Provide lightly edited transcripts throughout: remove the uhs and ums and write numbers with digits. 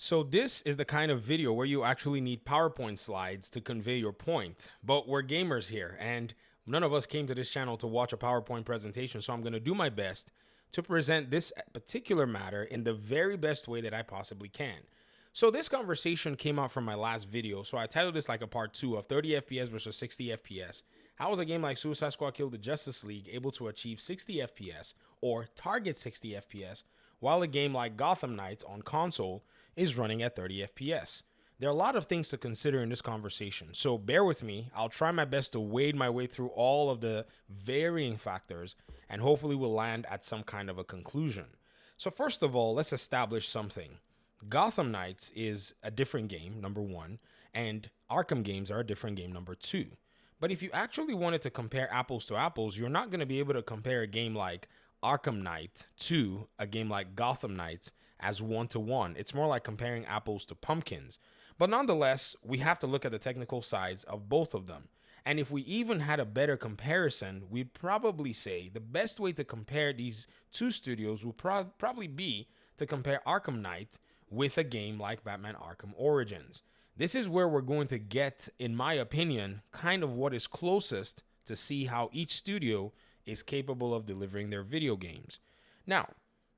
So this is the kind of video where you actually need PowerPoint slides to convey your point. But we're gamers here, and none of us came to this channel to watch a PowerPoint presentation, so I'm going to do my best to present this particular matter in the very best way that I possibly can. So this conversation came out from my last video, so I titled this like a part 2 of 30 FPS versus 60 FPS. How is a game like Suicide Squad Kill the Justice League able to achieve 60 FPS or target 60 FPS while a game like Gotham Knights on console is running at 30 FPS? There are a lot of things to consider in this conversation, so bear with me. I'll try my best to wade my way through all of the varying factors and hopefully we'll land at some kind of a conclusion. So first of all, let's establish something. Gotham Knights is a different game, number one, and Arkham games are a different game, number two. But if you actually wanted to compare apples to apples, you're not going to be able to compare a game like Arkham Knight to a game like Gotham Knights as one-to-one. It's more like comparing apples to pumpkins. But nonetheless, we have to look at the technical sides of both of them. And if we even had a better comparison, we'd probably say the best way to compare these two studios would probably be to compare Arkham Knight with a game like Batman Arkham Origins. This is where we're going to get, in my opinion, kind of what is closest to see how each studio is capable of delivering their video games. Now,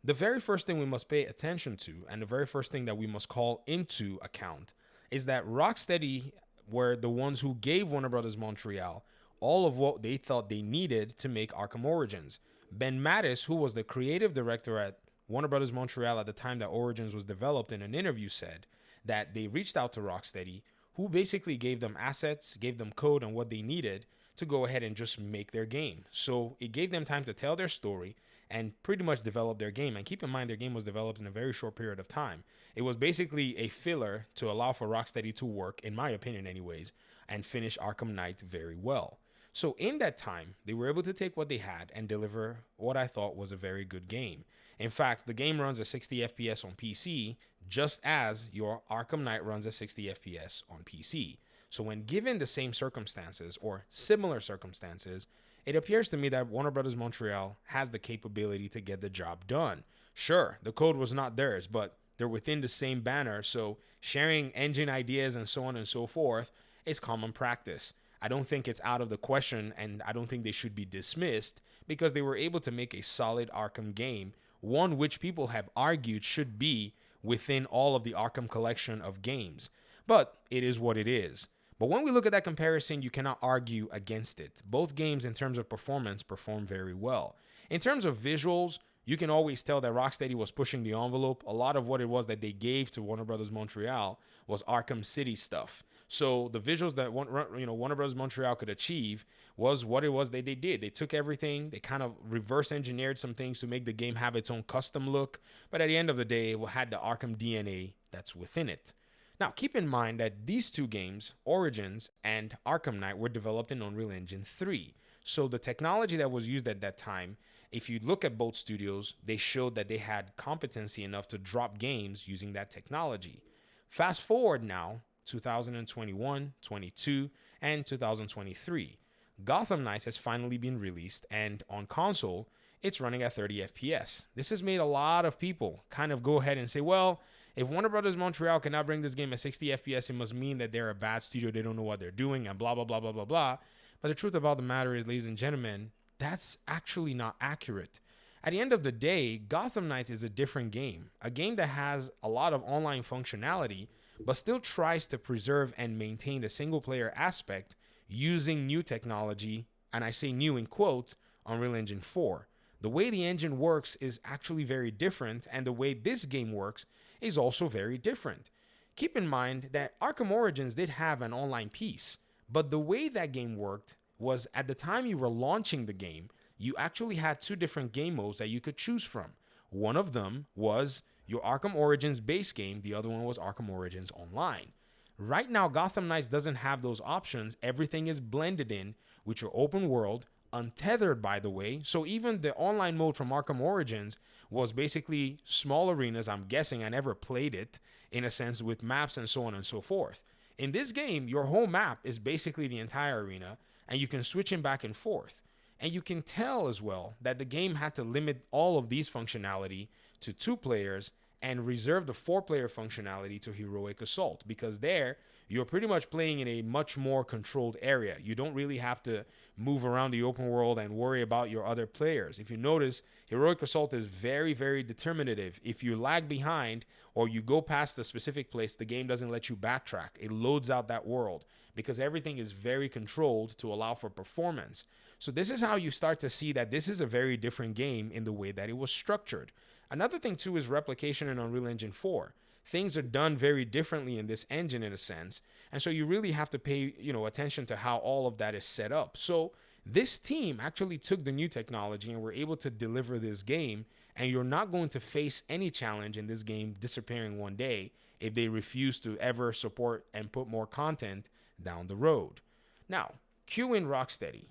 the very first thing we must pay attention to, and the very first thing that we must call into account, is that Rocksteady were the ones who gave Warner Bros. Montreal all of what they thought they needed to make Arkham Origins. Ben Mattis, who was the creative director at Warner Bros. Montreal at the time that Origins was developed, in an interview said that they reached out to Rocksteady, who basically gave them assets, gave them code and what they needed to go ahead and just make their game. So it gave them time to tell their story and pretty much develop their game. And keep in mind, their game was developed in a very short period of time. It was basically a filler to allow for Rocksteady to work, in my opinion anyways, and finish Arkham Knight very well. So in that time, they were able to take what they had and deliver what I thought was a very good game. In fact, the game runs at 60 FPS on PC, just as your Arkham Knight runs at 60 FPS on PC. So when given the same circumstances or similar circumstances, it appears to me that Warner Bros. Montreal has the capability to get the job done. Sure, the code was not theirs, but they're within the same banner, so sharing engine ideas and so on and so forth is common practice. I don't think it's out of the question, and I don't think they should be dismissed because they were able to make a solid Arkham game, one which people have argued should be within all of the Arkham collection of games. But it is what it is. But when we look at that comparison, you cannot argue against it. Both games, in terms of performance, perform very well. In terms of visuals, you can always tell that Rocksteady was pushing the envelope. A lot of what it was that they gave to Warner Bros. Montreal was Arkham City stuff. So the visuals that Warner Bros. Montreal could achieve was what it was that they did. They took everything, they kind of reverse engineered some things to make the game have its own custom look. But at the end of the day, it had the Arkham DNA that's within it. Now, keep in mind that these two games, Origins and Arkham Knight, were developed in Unreal Engine 3. So the technology that was used at that time, if you look at both studios, they showed that they had competency enough to drop games using that technology. Fast forward now, 2021, 22, and 2023. Gotham Knights has finally been released, and on console, it's running at 30 FPS. This has made a lot of people kind of go ahead and say, well, if Warner Bros. Montreal cannot bring this game at 60 FPS, it must mean that they're a bad studio, they don't know what they're doing, and blah, blah, blah, blah, blah, blah. But the truth about the matter is, ladies and gentlemen, that's actually not accurate. At the end of the day, Gotham Knights is a different game, a game that has a lot of online functionality, but still tries to preserve and maintain the single-player aspect using new technology, and I say new in quotes, Unreal Engine 4. The way the engine works is actually very different, and the way this game works is also very different. Keep in mind that Arkham Origins did have an online piece, but the way that game worked was at the time you were launching the game, you actually had two different game modes that you could choose from. One of them was your Arkham Origins base game, the other one was Arkham Origins Online. Right now, Gotham Knights doesn't have those options. Everything is blended in with your open world, untethered by the way, so even the online mode from Arkham Origins was basically small arenas. I'm guessing, I never played it, in a sense, with maps and so on and so forth. In this game, your whole map is basically the entire arena, and you can switch in back and forth. And you can tell as well that the game had to limit all of these functionality to 2 players and reserve the 4-player functionality to Heroic Assault, because there you're pretty much playing in a much more controlled area. You don't really have to move around the open world and worry about your other players. If you notice, Heroic Assault is very, very determinative. If you lag behind or you go past a specific place, the game doesn't let you backtrack. It loads out that world because everything is very controlled to allow for performance. So this is how you start to see that this is a very different game in the way that it was structured. Another thing too is replication in Unreal Engine 4. Things are done very differently in this engine in a sense. And so you really have to pay, attention to how all of that is set up. So this team actually took the new technology and were able to deliver this game. And you're not going to face any challenge in this game disappearing one day if they refuse to ever support and put more content down the road. Now, cue in Rocksteady.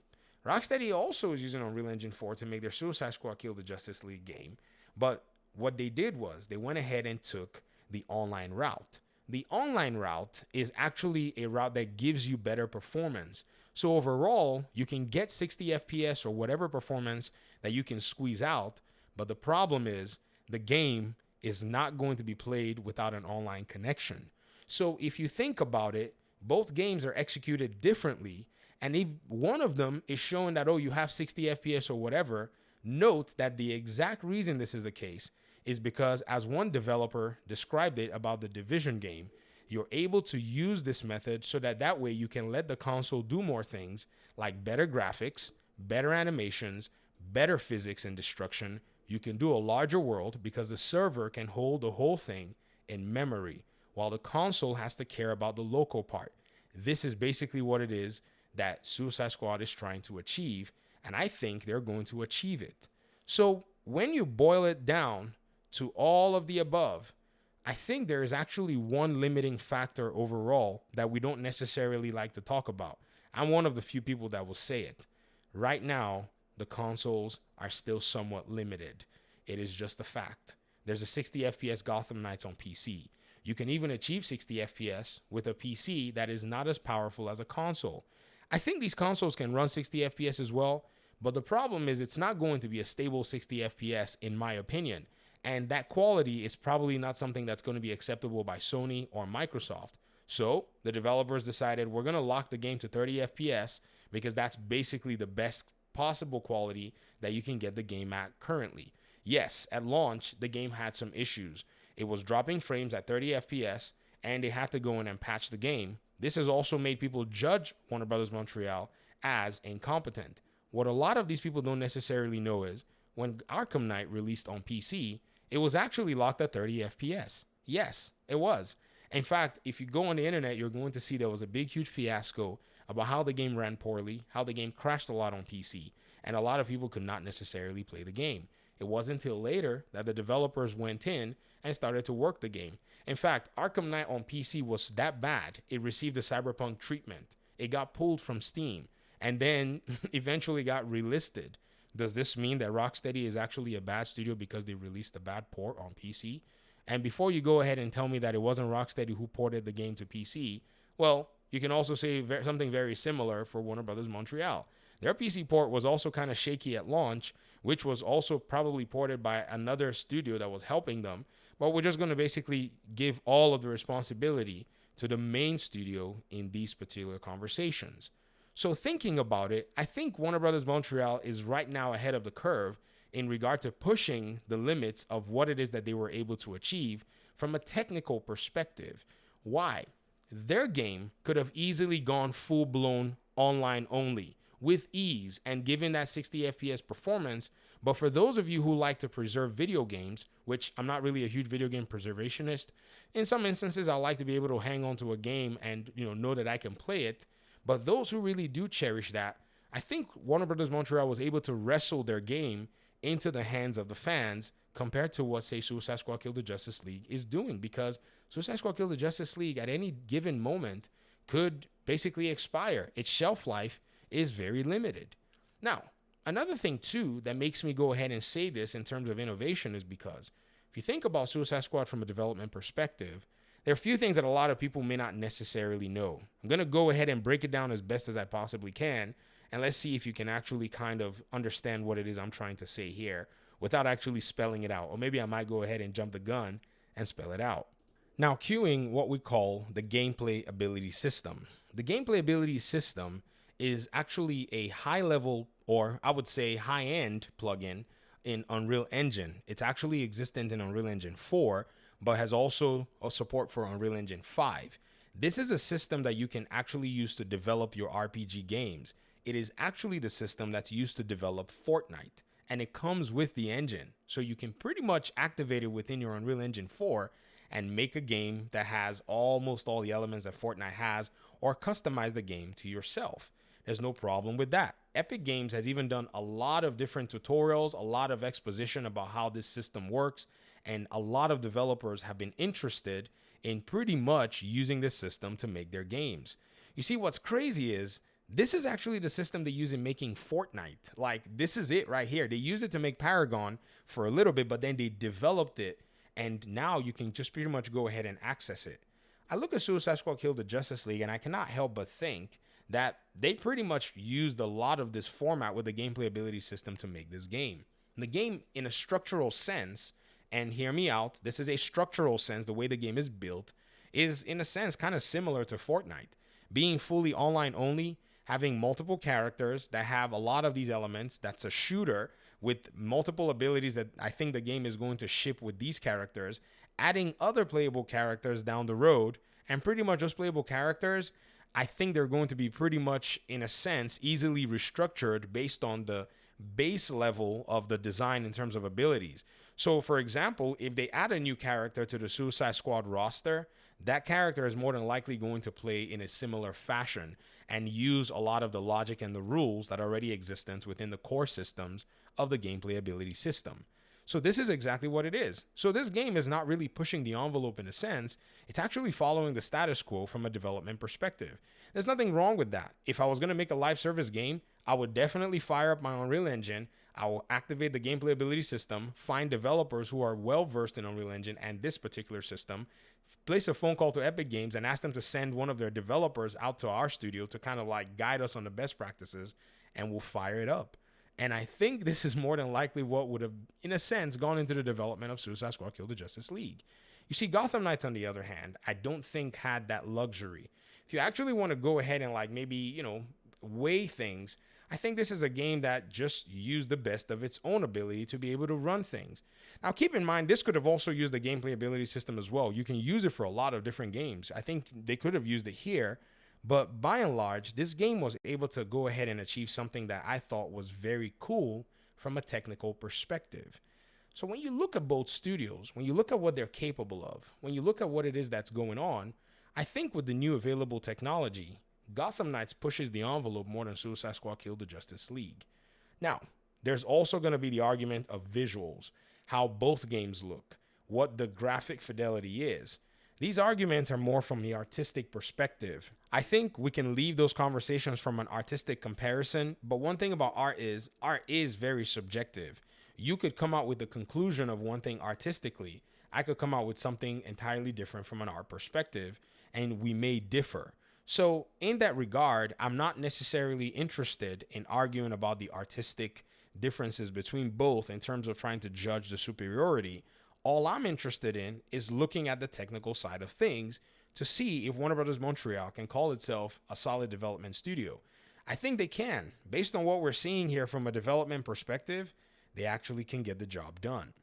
Rocksteady also is using Unreal Engine 4 to make their Suicide Squad Kill the Justice League game. But what they did was they went ahead and took the online route. The online route is actually a route that gives you better performance. So overall, you can get 60 FPS or whatever performance that you can squeeze out. But the problem is the game is not going to be played without an online connection. So if you think about it, both games are executed differently. And if one of them is showing that, you have 60 FPS or whatever, note that the exact reason this is the case is because, as one developer described it about the Division game, you're able to use this method so that way you can let the console do more things like better graphics, better animations, better physics and destruction. You can do a larger world because the server can hold the whole thing in memory, while the console has to care about the local part. This is basically what it is that Suicide Squad is trying to achieve, and I think they're going to achieve it. So when you boil it down to all of the above, I think there is actually one limiting factor overall that we don't necessarily like to talk about. I'm one of the few people that will say it. Right now, the consoles are still somewhat limited. It is just a fact. There's a 60 FPS Gotham Knights on PC. You can even achieve 60 FPS with a PC that is not as powerful as a console. I think these consoles can run 60 FPS as well, but the problem is it's not going to be a stable 60 FPS in my opinion. And that quality is probably not something that's going to be acceptable by Sony or Microsoft. So the developers decided we're going to lock the game to 30 FPS because that's basically the best possible quality that you can get the game at currently. Yes, at launch, the game had some issues. It was dropping frames at 30 FPS, and they had to go in and patch the game. This has also made people judge Warner Bros. Montreal as incompetent. What a lot of these people don't necessarily know is when Arkham Knight released on PC, it was actually locked at 30 FPS. Yes, it was. In fact, if you go on the internet, you're going to see there was a big, huge fiasco about how the game ran poorly, how the game crashed a lot on PC, and a lot of people could not necessarily play the game. It wasn't until later that the developers went in and started to work the game. In fact, Arkham Knight on PC was that bad, it received the Cyberpunk treatment. It got pulled from Steam and then eventually got relisted. Does this mean that Rocksteady is actually a bad studio because they released a bad port on PC? And before you go ahead and tell me that it wasn't Rocksteady who ported the game to PC, well, you can also say something very similar for Warner Bros. Montreal. Their PC port was also kind of shaky at launch, which was also probably ported by another studio that was helping them. But we're just going to basically give all of the responsibility to the main studio in these particular conversations. So thinking about it, I think Warner Bros. Montreal is right now ahead of the curve in regard to pushing the limits of what it is that they were able to achieve from a technical perspective. Why? Their game could have easily gone full-blown online only with ease and given that 60 FPS performance. But for those of you who like to preserve video games, which I'm not really a huge video game preservationist, in some instances I like to be able to hang on to a game and know that I can play it. But those who really do cherish that, I think Warner Bros. Montreal was able to wrestle their game into the hands of the fans compared to what, say, Suicide Squad Kill the Justice League is doing, because Suicide Squad Kill the Justice League at any given moment could basically expire. Its shelf life is very limited. Now, another thing too that makes me go ahead and say this in terms of innovation is because if you think about Suicide Squad from a development perspective, there are a few things that a lot of people may not necessarily know. I'm going to go ahead and break it down as best as I possibly can, and let's see if you can actually kind of understand what it is I'm trying to say here without actually spelling it out. Or maybe I might go ahead and jump the gun and spell it out. Now, cueing what we call the gameplay ability system. The gameplay ability system is actually a high level, or I would say high end plugin in Unreal Engine. It's actually existent in Unreal Engine 4, but has also a support for Unreal Engine 5. This is a system that you can actually use to develop your RPG games. It is actually the system that's used to develop Fortnite, and it comes with the engine. So you can pretty much activate it within your Unreal Engine 4 and make a game that has almost all the elements that Fortnite has, or customize the game to yourself. There's no problem with that. Epic Games has even done a lot of different tutorials, a lot of exposition about how this system works, and a lot of developers have been interested in pretty much using this system to make their games. You see, what's crazy is this is actually the system they use in making Fortnite. Like, this is it right here. They used it to make Paragon for a little bit, but then they developed it, and now you can just pretty much go ahead and access it. I look at Suicide Squad Kill the Justice League, and I cannot help but think that they pretty much used a lot of this format with the gameplay ability system to make this game. The game, in a structural sense, and hear me out, this is a structural sense, the way the game is built, is in a sense kind of similar to Fortnite. Being fully online only, having multiple characters that have a lot of these elements, that's a shooter with multiple abilities that I think the game is going to ship with these characters, adding other playable characters down the road, and pretty much those playable characters, I think they're going to be pretty much, in a sense, easily restructured based on the base level of the design in terms of abilities. So, for example, if they add a new character to the Suicide Squad roster, that character is more than likely going to play in a similar fashion and use a lot of the logic and the rules that are already existent within the core systems of the gameplay ability system. So this is exactly what it is. So this game is not really pushing the envelope in a sense. It's actually following the status quo from a development perspective. There's nothing wrong with that. If I was going to make a live service game, I would definitely fire up my Unreal Engine. I will activate the gameplay ability system, find developers who are well versed in Unreal Engine and this particular system, place a phone call to Epic Games and ask them to send one of their developers out to our studio to kind of like guide us on the best practices, and we'll fire it up. And I think this is more than likely what would have, in a sense, gone into the development of Suicide Squad Kill the Justice League. You see, Gotham Knights, on the other hand, I don't think had that luxury. If you actually want to go ahead and like maybe, weigh things, I think this is a game that just used the best of its own ability to be able to run things. Now, keep in mind, this could have also used the gameplay ability system as well. You can use it for a lot of different games. I think they could have used it here. But by and large, this game was able to go ahead and achieve something that I thought was very cool from a technical perspective. So when you look at both studios, when you look at what they're capable of, when you look at what it is that's going on, I think with the new available technology, Gotham Knights pushes the envelope more than Suicide Squad Kill the Justice League. Now, there's also going to be the argument of visuals, how both games look, what the graphic fidelity is. These arguments are more from the artistic perspective. I think we can leave those conversations from an artistic comparison, but one thing about art is very subjective. You could come out with the conclusion of one thing artistically. I could come out with something entirely different from an art perspective, and we may differ. So in that regard, I'm not necessarily interested in arguing about the artistic differences between both in terms of trying to judge the superiority. All I'm interested in is looking at the technical side of things to see if Warner Brothers Montreal can call itself a solid development studio. I think they can. Based on what we're seeing here from a development perspective, they actually can get the job done.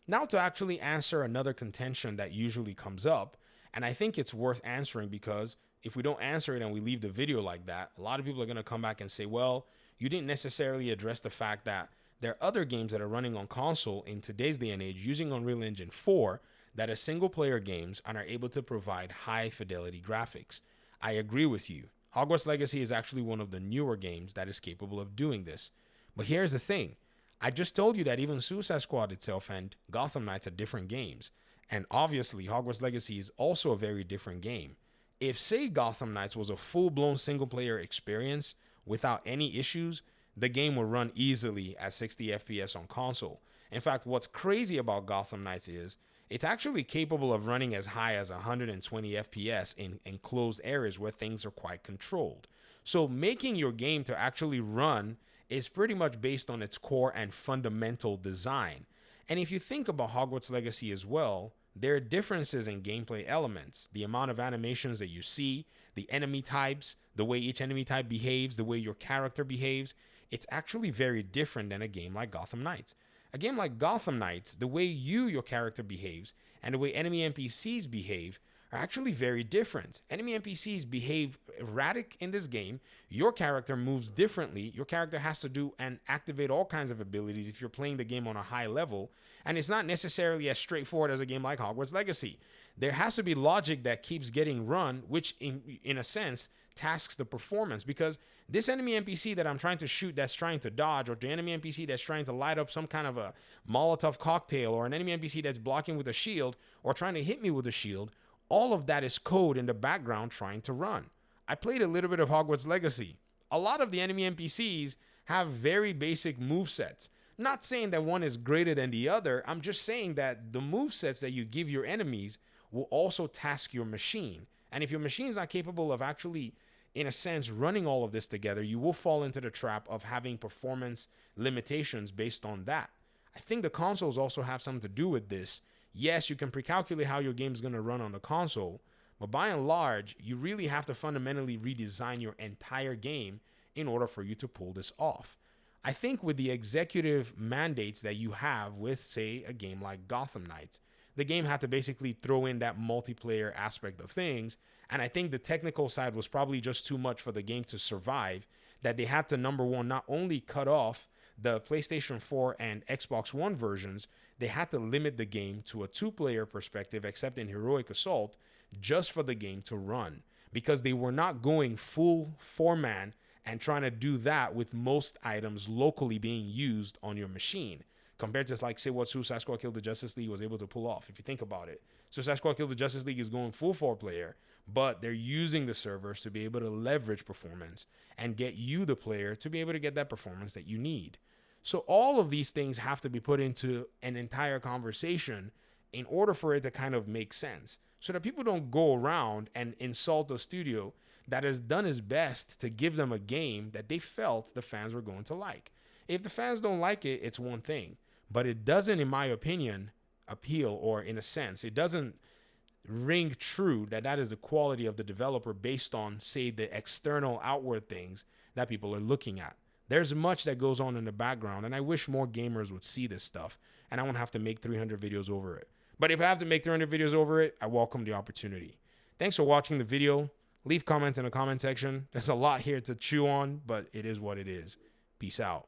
Now, to actually answer another contention that usually comes up, and I think it's worth answering because if we don't answer it and we leave the video like that, a lot of people are going to come back and say, well, you didn't necessarily address the fact that there are other games that are running on console in today's day and age using Unreal Engine 4 that are single player games and are able to provide high fidelity graphics. I agree with you. Hogwarts Legacy is actually one of the newer games that is capable of doing this. But here's the thing. I just told you that even Suicide Squad itself and Gotham Knights are different games. And obviously, Hogwarts Legacy is also a very different game. If, say, Gotham Knights was a full-blown single-player experience without any issues, the game will run easily at 60 FPS on console. In fact, what's crazy about Gotham Knights is it's actually capable of running as high as 120 FPS in enclosed areas where things are quite controlled. So making your game to actually run is pretty much based on its core and fundamental design. And if you think about Hogwarts Legacy as well, there are differences in gameplay elements, the amount of animations that you see, the enemy types, the way each enemy type behaves, the way your character behaves. It's actually very different than a game like Gotham Knights. A game like Gotham Knights, the way your character behaves, and the way enemy NPCs behave are actually very different. Enemy NPCs behave erratic in this game. Your character moves differently. Your character has to do and activate all kinds of abilities if you're playing the game on a high level. And it's not necessarily as straightforward as a game like Hogwarts Legacy. There has to be logic that keeps getting run, which in a sense tasks the performance, because this enemy NPC that I'm trying to shoot that's trying to dodge, or the enemy NPC that's trying to light up some kind of a Molotov cocktail, or an enemy NPC that's blocking with a shield or trying to hit me with a shield, all of that is code in the background trying to run. I played a little bit of Hogwarts Legacy. A lot of the enemy NPCs have very basic move sets. Not saying that one is greater than the other. I'm just saying that the move sets that you give your enemies will also task your machine. And if your machine is not capable of actually, in a sense, running all of this together, you will fall into the trap of having performance limitations based on that. I think the consoles also have something to do with this. Yes, you can pre-calculate how your game is going to run on the console, but by and large, you really have to fundamentally redesign your entire game in order for you to pull this off. I think with the executive mandates that you have with, say, a game like Gotham Knights, the game had to basically throw in that multiplayer aspect of things. And I think the technical side was probably just too much for the game to survive, that they had to, number one, not only cut off the PlayStation 4 and Xbox One versions, they had to limit the game to a two-player perspective, except in Heroic Assault, just for the game to run. Because they were not going full four-man and trying to do that with most items locally being used on your machine, compared to, like, say, what Suicide Squad Kill the Justice League was able to pull off. If you think about it, Suicide Squad Kill the Justice League is going full four-player, but they're using the servers to be able to leverage performance and get you, the player, to be able to get that performance that you need. So all of these things have to be put into an entire conversation in order for it to kind of make sense, so that people don't go around and insult the studio that has done its best to give them a game that they felt the fans were going to like. If the fans don't like it, it's one thing, but it doesn't, in my opinion, appeal, or in a sense, it doesn't ring true that that is the quality of the developer based on, say, the external outward things that people are looking at. There's much that goes on in the background, and I wish more gamers would see this stuff, and I won't have to make 300 videos over it. But if I have to make 300 videos over it, I welcome the opportunity. Thanks for watching the video. Leave comments in the comment section. There's a lot here to chew on, but it is what it is. Peace out.